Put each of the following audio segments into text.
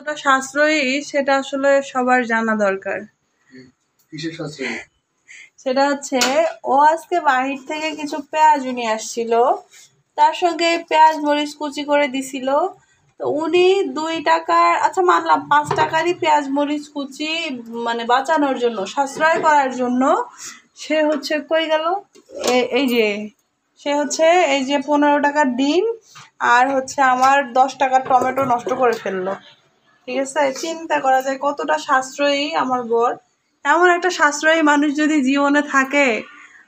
কতটা সাশ্রয়ী সেটা আসলে সবার জানা দরকার। কিসের সাশ্রয়ী? সেটা হচ্ছে ও আজকে বাহির থেকে কিছু পেঁয়াজ নিয়ে আসছিল, তার সঙ্গে পেঁয়াজ মরিচ কুচি করে দিছিল। তো উনি 2 টাকার, আচ্ছা মানলাম 5 টাকারই পেঁয়াজ মরিচ কুচি মানে বাঁচানোর জন্য, সাশ্রয় করার জন্য সে হচ্ছে কই গেল, এই যে সে হচ্ছে এই যে 15 টাকার ডিম আর হচ্ছে আমার 10 টাকার টমেটো নষ্ট করে ফেললো। ঠিক আছে, চিন্তা করা যায় কতটা সাশ্রয়ী আমার বর। এমন একটা সাশ্রয়ী মানুষ যদি জীবনে থাকে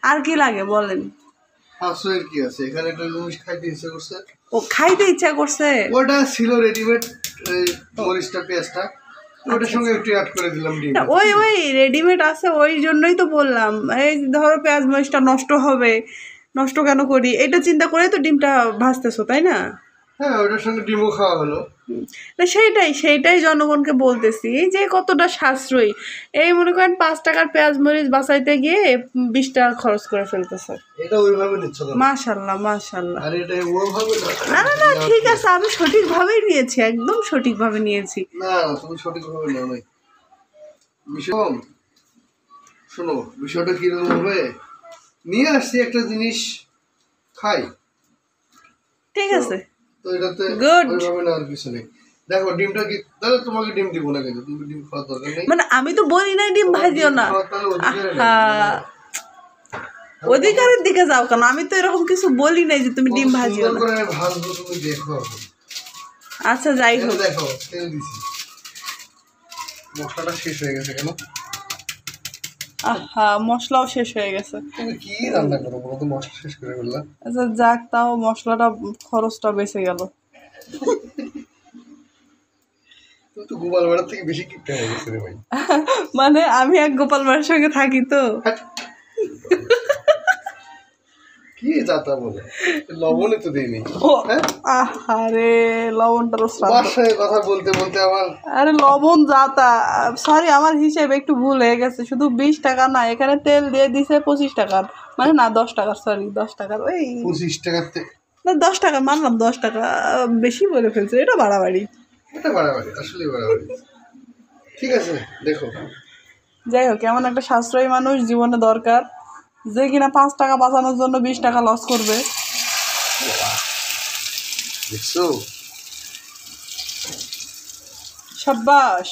আর কি লাগে বলেন। সাশ্রয়ের কি আছে এখানে? একটা জিনিস খাইতে ইচ্ছা করছে, ও খাইতে ইচ্ছা করছে, ওটা ছিল রেডিমেড মরিচটা পেঁয়াজটা, ওটার সঙ্গে একটু অ্যাড করে দিলাম ডিম। ওই রেডিমেড আছে, ওই জন্যই তো বললাম এই ধরো পেঁয়াজ মরিচটা নষ্ট হবে, নষ্ট কেন করি এটা চিন্তা করে তো ডিমটা ভাজতেছো, তাই না? হ্যাঁ, ওটার সঙ্গে ডিমও খাওয়া হলো। না সেইটাই জনগণকে বলতেছি যে কতটা সাশ্রয়ী। এই মনে করেন 5 টাকার পেঁয়াজ মরিচ বাঁচাইতে গিয়ে 20 টাকা খরচ করে ফেলতেছে। এটা ওইভাবে নিচ্ছ না? মাশাআল্লাহ মাশাআল্লাহ। আর এটা ওইভাবে না না না, ঠিক আছে, আমি সঠিকভাবেই নিয়েছি, একদম সঠিকভাবে নিয়েছি। না তুমি সঠিকভাবে নাও নাই। বিষয় শোনো, বিষয়টা কিরকম হবে, নিয়ে আসছি একটা জিনিস খাই, ঠিক আছে, তো এটাতে গুড। ওইভাবে না আর কিছু নেই। দেখো ডিমটা কি, তাহলে তোমাকে ডিম দিব না কেন? তুমি ডিম খাওয়ার দরকার নেই। মানে আমি তো বলি নাই ডিম ভাজিও না। অধিকারের দিকে যাও কেন? আমি তো এরকম কিছু বলি নাই যে তুমি ডিম ভাজিও না। ভাজবো তুমি দেখো। আচ্ছা যাই হোক, দেখো তেল দিছি, মশলাটা শেষ হয়ে গেছে কেন? আহা, মশলাও শেষ হয়ে গেছে। তুমি কি রান্না করো বলো তো, মশলা শেষ করে ফেললা? আচ্ছা যাক, তাও মশলাটা খরচটা বেঁচে গেল। তুমি তো গোপাল ভাড়ার থেকে বেশি কিপটা হয়ে গেছে রে ভাই। মানে আমি এক গোপাল ভাড়ার সঙ্গে থাকি তো। কি যাতা বলে, লবণে তো দেয়নি। আরে লবণটার বাসায় কথা বলতে বলতে আমার, আরে লবণ যাতা, সরি আমার হিসেবে একটু ভুল হয়ে গেছে। শুধু 20 টাকা না, এখানে তেল দিয়ে দিছে 25 টাকার, মানে না 10 টাকার, সরি 10 টাকার, ওই 25 টাকাতে না 10 টাকা মানলাম, 10 টাকা বেশি বলে ফেলছে, এটা বাড়াবাড়ি। এটা বাড়াবাড়ি, আসলে বাড়াবাড়ি। ঠিক আছে দেখো, যাই হোক, এমন একটা সাশ্রয়ী মানুষ জীবনে দরকার যে কিনা 5 টাকা বাঁচানোর জন্য 20 টাকা লস করবে। দেখছো সাব্বাস।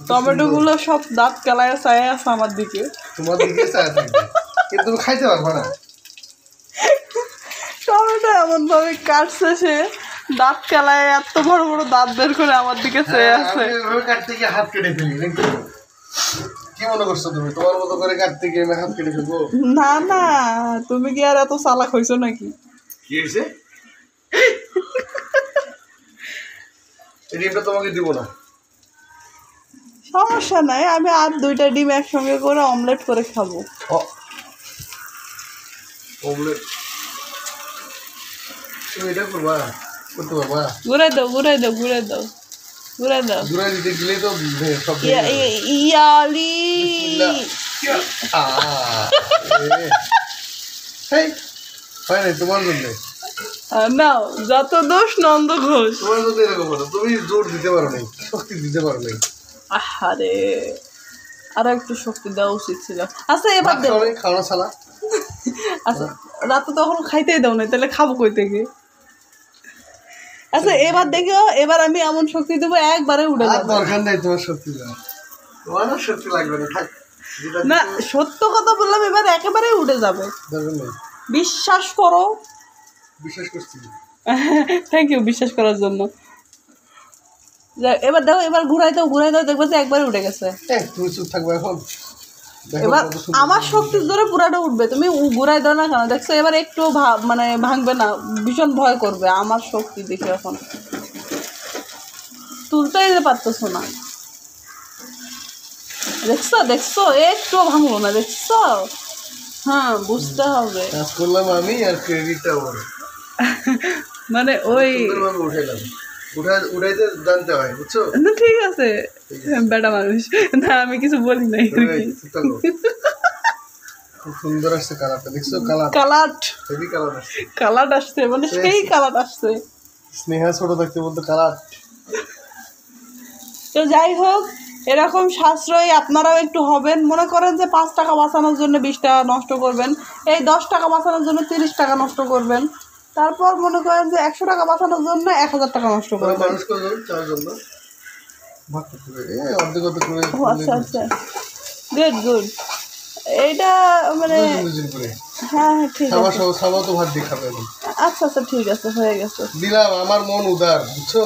টমেটো গুলো সব দাঁত কেলায় চায় আছে আমার দিকে। তোমার দিকে চায় থাকবে, কিন্তু তুমি খাইতে পারবে না। টমেটো এমন ভাবে কাটছে, সে দাঁত কেলায় এত বড় বড় দাঁত বের করে আমার দিকে চেয়ে আছে। কাটতে গিয়ে হাত কেটে ফেলি, কি মনে করছো তুমি? তোমার মতো করে কাটতে গিয়ে আমি হাত কেটে ফেলবো? না না, তুমি কি আর এত চালাক হইছো নাকি? কি হয়েছে? ডিমটা তোমাকে দিব না, সমস্যা নাই, আমি আর 2টা ডিম একসঙ্গে করে অমলেট করে খাবো। অমলেট তুমি এটা করবা, করতে পারবা? ঘুরে দাও ঘুরে দাও ঘুরে দাও ঘুরে দাও। ঘুরে দিতে গেলে তো সব ইয়ালি হয় নাই তোমার জন্য। নাও, যত দোষ নন্দ ঘোষ। তোমার জন্য এরকম হলো, তুমি জোর দিতে পারো নাই, শক্তি দিতে পারো নাই। আরে আরো একটু শক্তি দেওয়া উচিত ছিল। আচ্ছা এবার দেবো, খাওয়া ছাড়া। আচ্ছা রাতে তখন খাইতেই দাও না, তাহলে খাবো কই থেকে? আচ্ছা এবার দেখিও, এবার আমি এমন শক্তি দেবো একবারে উড়ে যাবে। দরকার নাই তোমার শক্তি দেওয়া, তোমার শক্তি লাগবে না, থাক। না সত্য কথা বললাম, এবার একেবারে উড়ে যাবে, দরকার নেই। বিশ্বাস করো। বিশ্বাস করছি। থ্যাংক ইউ বিশ্বাস করার জন্য। এবার দেখো, এবার ঘুরাই দাও দেখবে যে একবারে উঠে গেছে। তুমি চুপ থাকবে এখন। এবার আমার শক্তির জোরে পুরাটা উঠবে, তুমি ঘুরাই দাও না কেন? দেখছো এবার একটু মানে ভাঙবে না, ভীষণ ভয় করবে আমার শক্তি দেখে। এখন তুলতেই পারতেছো না, দেখছো একটু ভাঙলো না, দেখছো? হ্যাঁ বুঝতে হবে, কাজ করলাম আমি আর ক্রেডিটটা ওর। মানে ওই উঠাইতে জানতে হয়, বুঝছো? না ঠিক আছে, বেটা মানুষ না, আমি কিছু বলি নাই। খুব সুন্দর আসছে কালারটা, দেখছো? কালার কালার হেভি কালার আসছে, কালার আসছে, মানে সেই কালার আসছে। স্নেহা ছোট থাকতে বলতে খারাপ। তো যাই হোক, এরকম সাশ্রয়ী আপনারাও একটু হবেন। মনে করেন যে 5 টাকা বাঁচানোর জন্য 20 টাকা নষ্ট করবেন, এই 10 টাকা বাঁচানোর জন্য 30 টাকা নষ্ট করবেন, তারপর মনে করেন যে 100 টাকা বাঁচানোর জন্য 1000 টাকা নষ্ট করবেন। মানুষ করবেন চারজন না, ভাগ করতে হবে অর্ধেক অর্ধেক করে। ও আচ্ছা আচ্ছা, গুড গুড। এইটা মানে দুজন করে হ্যাঁ হ্যাঁ ঠিক খাবার আছে। সহ খাবার তো ভাত দিয়ে খাবে এখন। আচ্ছা আচ্ছা ঠিক আছে, হয়ে গেছে। দিলাম, আমার মন উদার বুঝছো।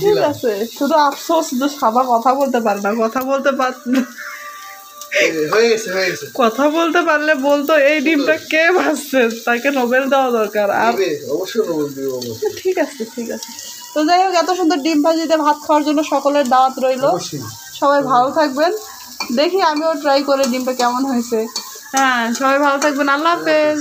ঠিক আছে, শুধু আফসোস শুধু সাবা কথা বলতে পারে না, কথা বলতে হয়ে গেছে হয়ে গেছে। কথা বলতে পারলে বলতো এই ডিমটা কে ভাজছে, তাকে নোবেল দেওয়া দরকার। আর অবশ্যই নোবেল দিব। ঠিক আছে ঠিক আছে। তো যাই হোক, এত সুন্দর ডিম ভাজিতে ভাত খাওয়ার জন্য সকলের দাওয়াত রইল। সবাই ভালো থাকবেন। দেখি আমিও ট্রাই করে ডিমটা কেমন হয়েছে। হ্যাঁ, সবাই ভালো থাকবেন। আল্লাহ হাফেজ।